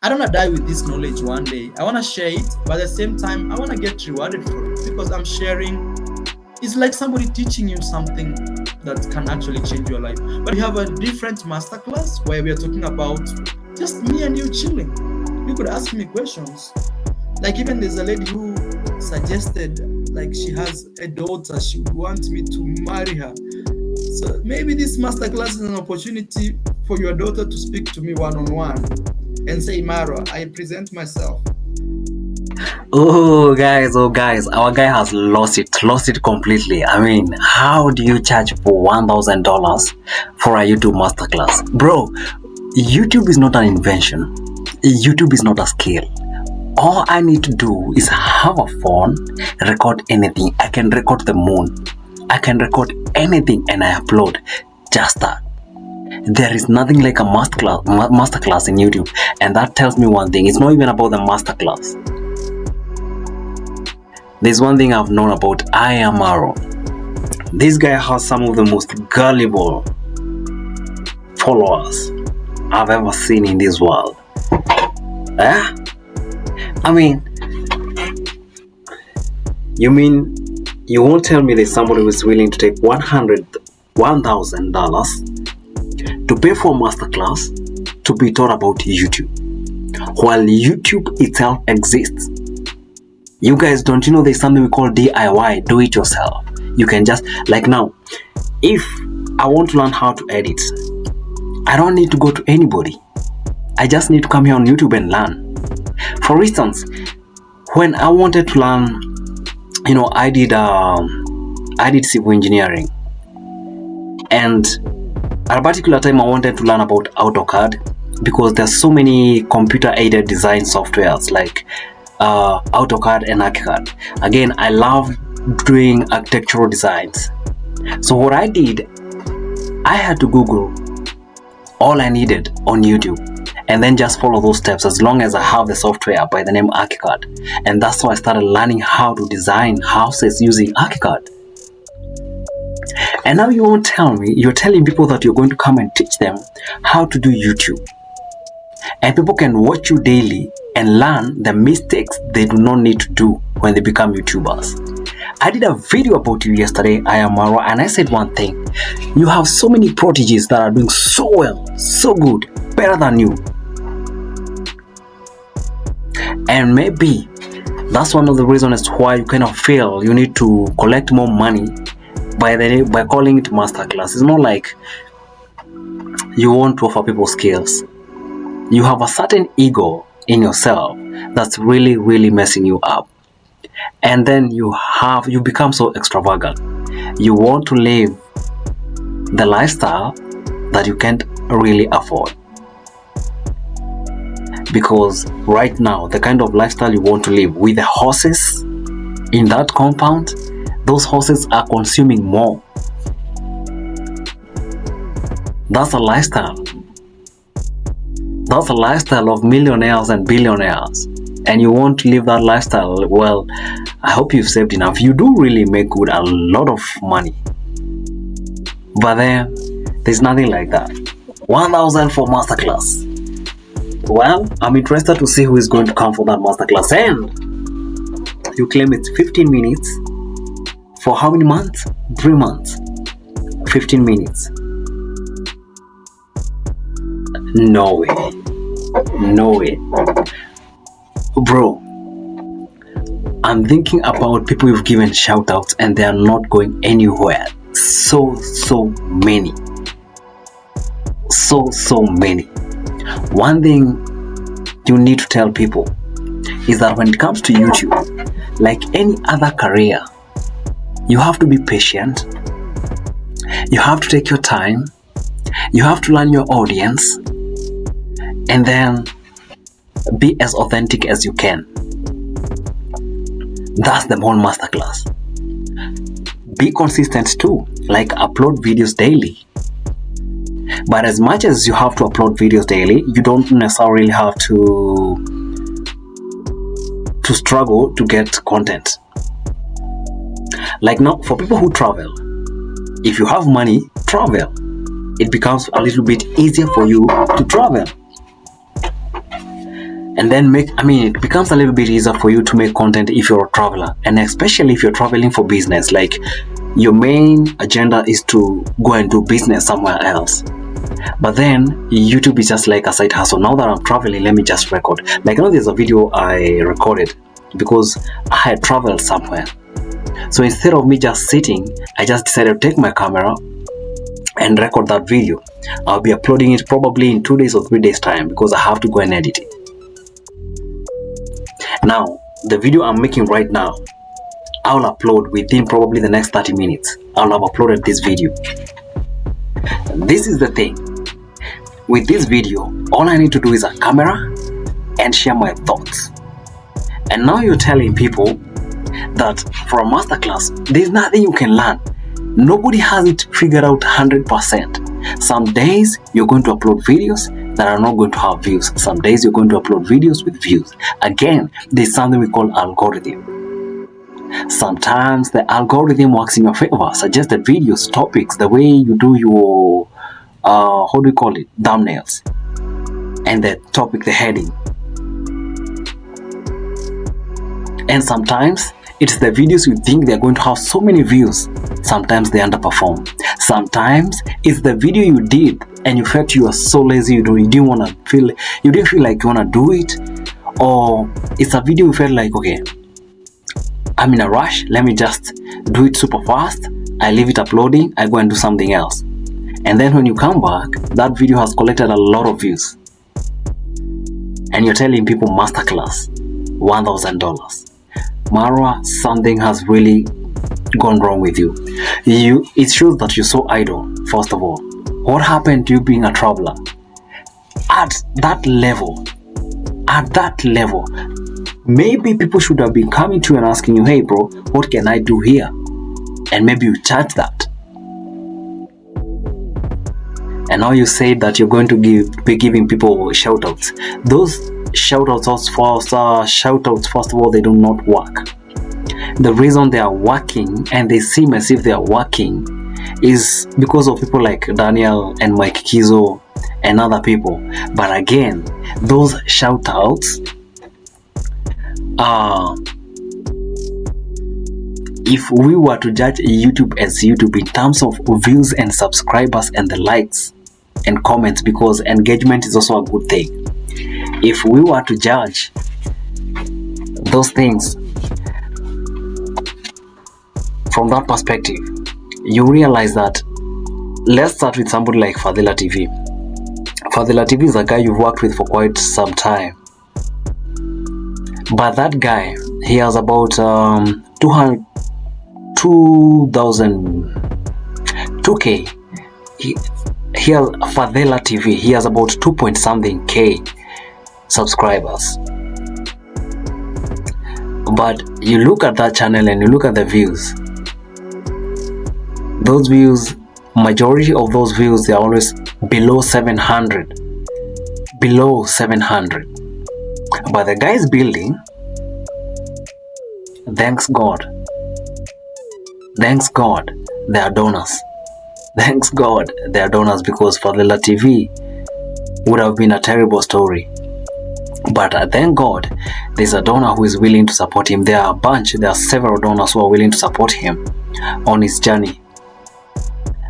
I don't want to die with this knowledge one day. I want to share it, but at the same time, I want to get rewarded for it because I'm sharing. It's like somebody teaching you something that can actually change your life. But we have a different masterclass where we are talking about just me and you chilling. You could ask me questions. Like even there's a lady who suggested, like she has a daughter, she would want me to marry her. So maybe this masterclass is an opportunity for your daughter to speak to me one-on-one and say, Marwa, I present myself. Oh guys, our guy has lost it completely. I mean, how do you charge for $1,000 for a YouTube masterclass? Bro, YouTube is not an invention. YouTube is not a skill. All I need to do is have a phone, record anything. I can record the moon. I can record anything and I upload. Just that. There is nothing like a masterclass in YouTube, and that tells me one thing. It's not even about the masterclass. There's one thing I've known about I Am Marwa. This guy has some of the most gullible followers I've ever seen in this world. I mean, you mean you won't tell me there's somebody who's willing to take $1,000 to pay for a masterclass to be taught about YouTube, while YouTube itself exists? You guys, don't you know there's something we call DIY, do it yourself? You can just, like now, if I want to learn how to edit, I don't need to go to anybody. I just need to come here on YouTube and learn. For instance, when I wanted to learn, I did civil engineering, and at a particular time I wanted to learn about AutoCAD because there's so many computer-aided design softwares like AutoCAD and ArchiCAD. Again, I love doing architectural designs. So what I did, I had to Google all I needed on YouTube and then just follow those steps as long as I have the software by the name ArchiCAD. And that's how I started learning how to design houses using ArchiCAD. And now you won't tell me, you're telling people that you're going to come and teach them how to do YouTube. And people can watch you daily and learn the mistakes they do not need to do when they become YouTubers. I did a video about you yesterday, I Am Marwa, and I said one thing. You have so many prodigies that are doing so well, so good, better than you. And maybe that's one of the reasons why you kind of feel you need to collect more money by calling it masterclass. It's not like you want to offer people skills. You have a certain ego in yourself that's really, really messing you up. And then you become so extravagant. You want to live the lifestyle that you can't really afford. Because right now, the kind of lifestyle you want to live with the horses in that compound, those horses are consuming more. That's a lifestyle. That's a lifestyle of millionaires and billionaires. And you want to live that lifestyle. Well, I hope you've saved enough. You do really make good a lot of money. But then, there's nothing like that. 1,000 for masterclass. Well, I'm interested to see who is going to come for that masterclass. And you claim it's 15 minutes. For how many months? 3 months. 15 minutes. No way. No way. Bro, I'm thinking about people you've given shout outs and they are not going anywhere. So many. So many. One thing you need to tell people is that when it comes to YouTube, like any other career, you have to be patient. You have to take your time. You have to learn your audience. And then be as authentic as you can. That's the whole masterclass. Be consistent too, like upload videos daily. But as much as you have to upload videos daily, you don't necessarily have to struggle to get content. Like now, for people who travel, if you have money, travel. It becomes a little bit easier for you to travel. and then it becomes a little bit easier for you to make content if you're a traveler, and especially if you're traveling for business, like your main agenda is to go and do business somewhere else. But then YouTube is just like a side hustle. Now that I'm traveling, let me just record. Like, now there's a video I recorded because I had traveled somewhere. So instead of me just sitting, I just decided to take my camera and record that video. I'll be uploading it probably in 2 days or 3 days time because I have to go and edit it. Now, the video I'm making right now, I'll upload within probably the next 30 minutes. I'll have uploaded this video. This is the thing. With this video, all I need to do is a camera and share my thoughts. And now you're telling people that for a masterclass, there's nothing you can learn. Nobody has it figured out 100%. Some days you're going to upload videos that are not going to have views. Some days you're going to upload videos with views. Again, there's something we call algorithm. Sometimes the algorithm works in your favor, suggested videos, topics, the way you do your thumbnails, and the topic, the heading. And sometimes it's the videos you think they're going to have so many views. Sometimes they underperform. Sometimes it's the video you did and you felt you were so lazy, you didn't feel like you want to do it, or it's a video you felt like, okay, I'm in a rush, let me just do it super fast. I leave it uploading, I go and do something else. And then when you come back, that video has collected a lot of views. And you're telling people masterclass, $1,000. Marwa, something has really gone wrong with you. It shows that you're so idle, first of all. What happened to you being a traveler? At that level, maybe people should have been coming to you and asking you, hey bro, what can I do here? And maybe you charge that. And now you say that you're going to be giving people shout-outs. Those shout-outs, first of all, they do not work. The reason they are working and they seem as if they are working is because of people like Daniel and Mike Kizo and other people. But again, those shout-outs if we were to judge YouTube as YouTube in terms of views and subscribers and the likes and comments, because engagement is also a good thing. If we were to judge those things from that perspective, you realize that, let's start with somebody like Fadhila TV. Fadhila TV is a guy you've worked with for quite some time. But that guy, he has about 2K. He has Fadhila TV. He has about 2 point something K subscribers. But you look at that channel and you look at the views. Those views, majority of those views, they are always below 700. Below 700. But the guy is building. Thanks God. Thanks God, they are donors. Thanks God, they are donors, because Fadhila TV would have been a terrible story. But thank God, there's a donor who is willing to support him. There are several donors who are willing to support him on his journey.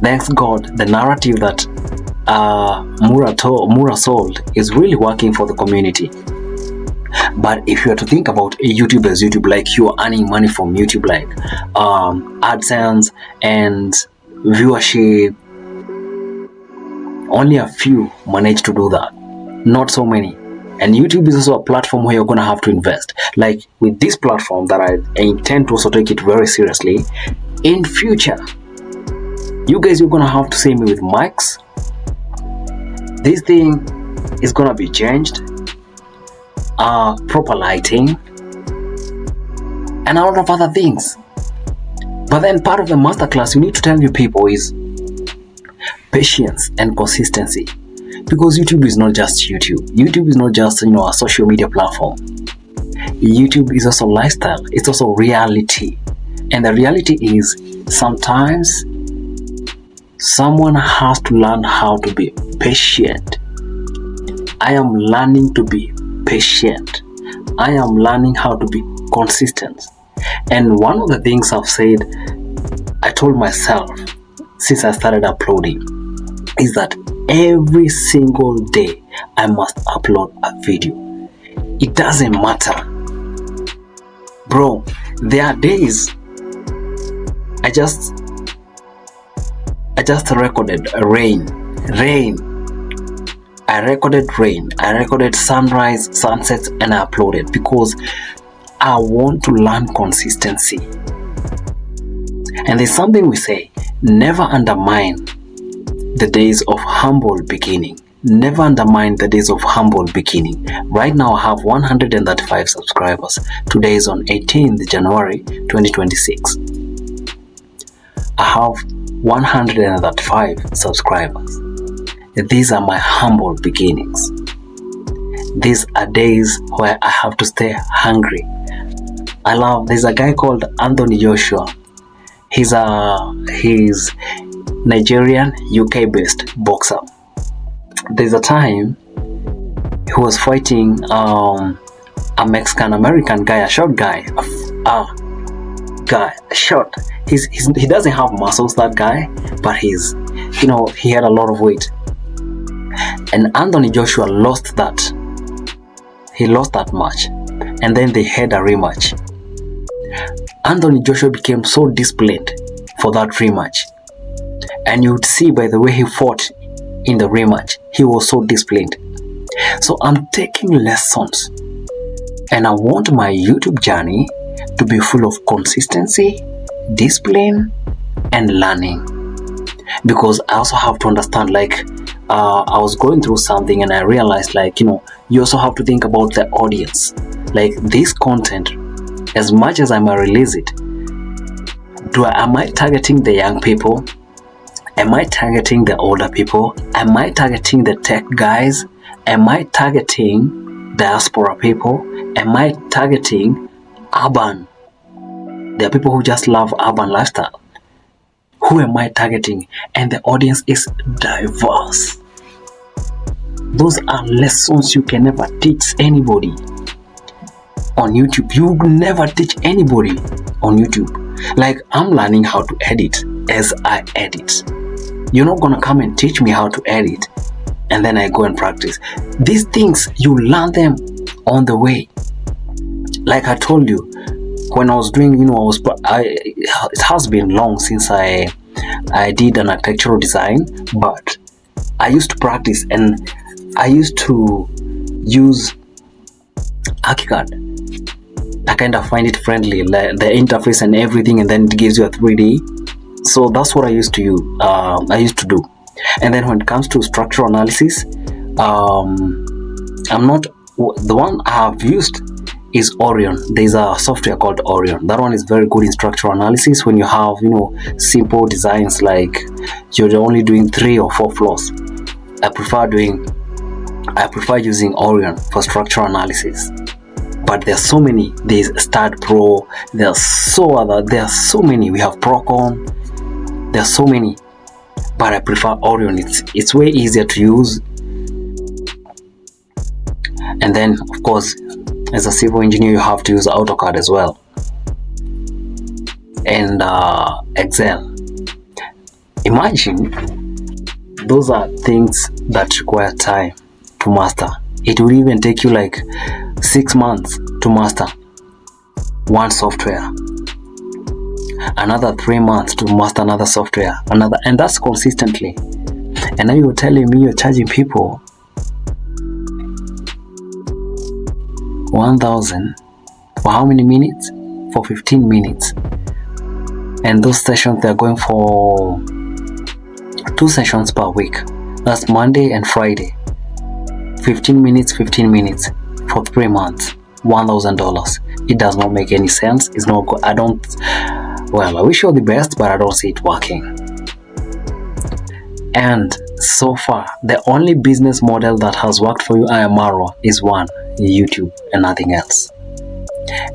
Thanks God, the narrative that Mura sold is really working for the community. But if you are to think about YouTube as YouTube, like you are earning money from YouTube, like AdSense and viewership, only a few manage to do that. Not so many. And YouTube is also a platform where you're going to have to invest. Like with this platform that I intend to also take it very seriously, in future, you guys, you're going to have to see me with mics. This thing is going to be changed. Proper lighting and a lot of other things. But then part of the masterclass you need to tell your people is patience and consistency, because YouTube is not just YouTube. YouTube is not just a social media platform. YouTube is also lifestyle. It's also reality. And the reality is, sometimes someone has to learn how to be patient. I am learning to be patient. I am learning how to be consistent. And one of the things I told myself since I started uploading is that every single day I must upload a video. It doesn't matter. Bro, there are days I just recorded rain. I recorded rain. I recorded sunrise, sunsets, and I uploaded because I want to learn consistency. And there's something we say, never undermine the days of humble beginning. Never undermine the days of humble beginning. Right now I have 135 subscribers. Today is on 18th January 2026. I have 135 subscribers. These are my humble beginnings. These are days where I have to stay hungry. There's a guy called Anthony Joshua. He's Nigerian, UK based boxer. There's a time he was fighting a Mexican American guy, a short guy. Short. He doesn't have muscles, that guy, but he had a lot of weight. And Anthony Joshua lost that. He lost that match. And then they had a rematch. Anthony Joshua became so disciplined for that rematch. And you would see by the way he fought in the rematch, he was so disciplined. So I'm taking lessons. And I want my YouTube journey to be full of consistency, discipline, and learning. Because I also have to understand, I was going through something and I realized, you also have to think about the audience. Like, this content, as much as I might release it, am I targeting the young people? Am I targeting the older people? Am I targeting the tech guys? Am I targeting diaspora people? Am I targeting urban? There are people who just love urban lifestyle. Who am I targeting? And the audience is diverse. Those are lessons you can never teach anybody on YouTube. You will never teach anybody on YouTube. Like, I'm learning how to edit as I edit. You're not gonna come and teach me how to edit and then I go and practice. These things, you learn them on the way. Like I told you, when I was doing, it has been long since I did an architectural design, but I used to practice and I used to use ArchiCAD. I kind of find it friendly, like the interface and everything, and then it gives you a 3D. So that's what I used to use. I used to do. And then when it comes to structural analysis, I'm not the one I have used is Orion. There's a software called Orion. That one is very good in structural analysis when you have, simple designs like you're only doing 3 or 4 floors. I prefer using Orion for structural analysis. But there's so many. There's Start Pro. There are so many. We have Procon. There are so many. But I prefer Orion. It's way easier to use. And then, of course, as a civil engineer, you have to use AutoCAD as well. And Excel. Imagine, those are things that require time to master. It will even take you like 6 months to master one software, another 3 months to master another software, and that's consistently. And now you're telling me you're charging people 1,000 for how many minutes? For 15 minutes. And those sessions, they're going for 2 sessions per week. That's Monday and Friday. 15 minutes for 3 months. $1,000. It does not make any sense. It's not good. I wish you all the best, but I don't see it working. And so far, the only business model that has worked for you, I Am Marwa, is one: YouTube and nothing else.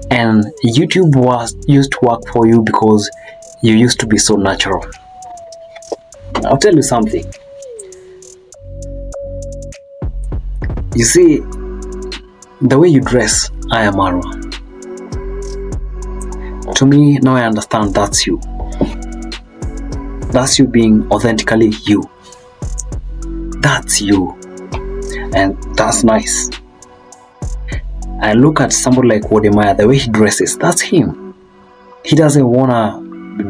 And YouTube used to work for you because you used to be so natural. I'll tell you something. You see, The way you dress, I Am Marwa. To me, now I understand that's you. That's you being authentically you. That's you. And that's nice. I look at somebody like Wodemaya, the way he dresses, that's him. He doesn't wanna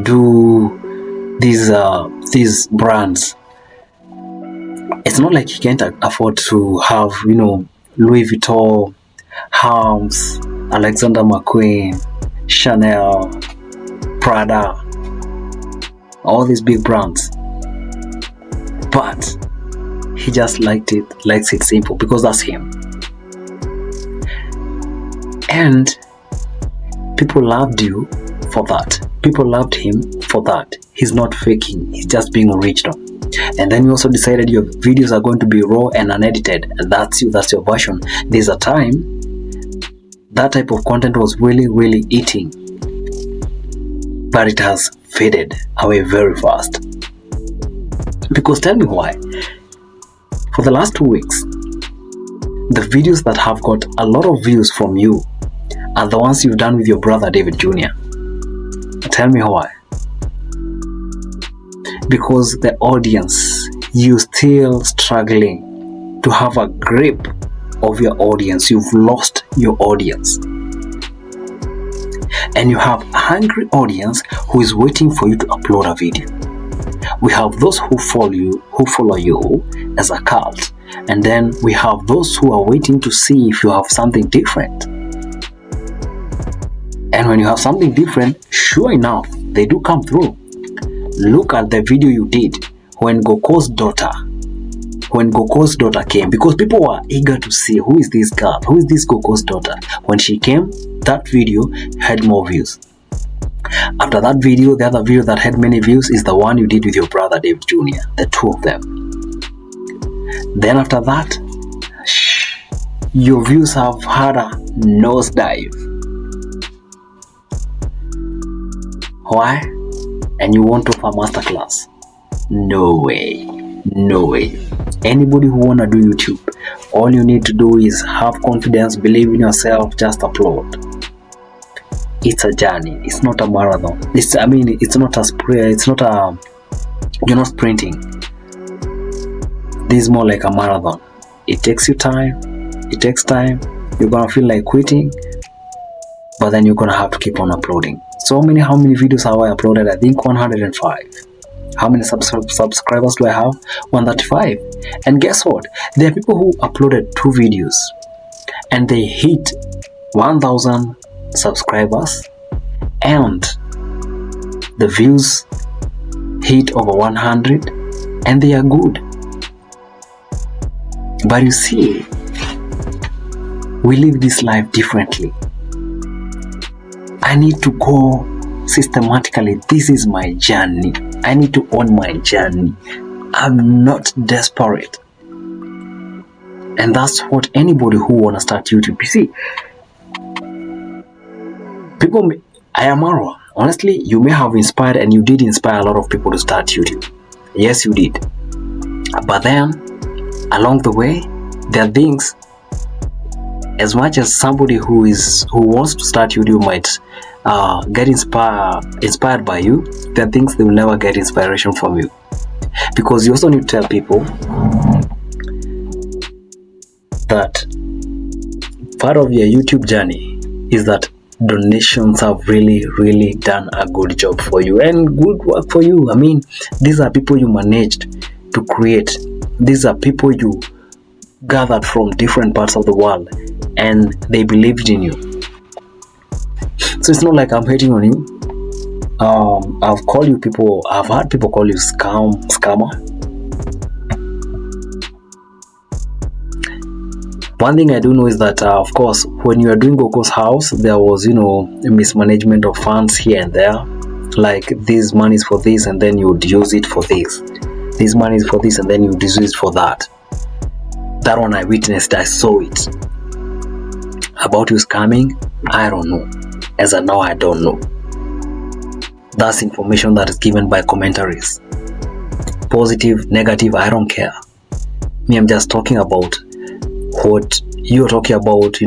do these brands. It's not like he can't afford to have, Louis Vuitton, Hermes, Alexander McQueen, Chanel, Prada, all these big brands. But he just likes it simple because that's him. And people loved you for that. People loved him for that. He's not faking, he's just being original. And then you also decided your videos are going to be raw and unedited, and that's you, that's your version. There's a time that type of content was really, really eating, but it has faded away very fast. Because tell me why. For the last 2 weeks, the videos that have got a lot of views from you are the ones you've done with your brother David Jr. Tell me why. Because the audience, you still struggling to have a grip of your audience. You've lost your audience. And you have a hungry audience who is waiting for you to upload a video. We have those who follow you as a cult. And then we have those who are waiting to see if you have something different. And when you have something different, sure enough, they do come through. Look at the video you did when Goko's daughter came, because people were eager to see who is this girl, who is this Goko's daughter. When she came, that video had more views. After that video, the other video that had many views is the one you did with your brother David Jr., the two of them. Then after that, your views have had a nosedive. Why? And you want to offer masterclass? No way. No way. Anybody who wanna do YouTube, all you need to do is have confidence, believe in yourself, just upload. It's a journey. It's not a marathon. It's not a sprint. You're not sprinting. This is more like a marathon. It takes you time. It takes time. You're gonna feel like quitting, but then you're gonna have to keep on uploading. How many videos have I uploaded? I think 105. How many subscribers do I have? 135. And guess what? There are people who uploaded 2 videos and they hit 1,000 subscribers and the views hit over 100 and they are good. But you see, we live this life differently. I need to go systematically. This is my journey. I need to own my journey. I'm not desperate. And that's what anybody who wanna start YouTube. You see, I Am Marwa. Honestly, you may have inspired, and you did inspire a lot of people to start YouTube. Yes, you did. But then, along the way, there are things. As much as somebody who wants to start YouTube might get inspired by you, there are things they will never get inspiration from you, because you also need to tell people that part of your YouTube journey is that donations have really, really done a good job for you and good work for you. I mean, these are people you managed to create. These are people you gathered from different parts of the world, and they believed in you. So it's not like I'm hating on you. I've had people call you scammer. One thing I do know is that, of course, when you are doing Goko's house, there was, a mismanagement of funds here and there. Like, this money is for this, and then you would use it for this. This money is for this, and then you would use it for that. That one I witnessed, I saw it. About you scamming, I don't know. As of now, I don't know. That's information that is given by commentaries. Positive, negative, I don't care. Me, I'm just talking about what you're talking about,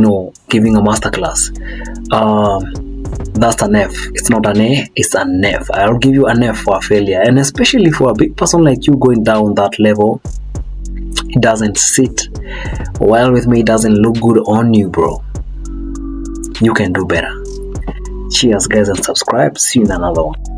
giving a masterclass. That's an F. It's not an A, it's an F. I'll give you an F for a failure. And especially for a big person like you going down that level, it doesn't sit well with me, it doesn't look good on you, bro. You can do better. Cheers, guys, and subscribe. See you in another one.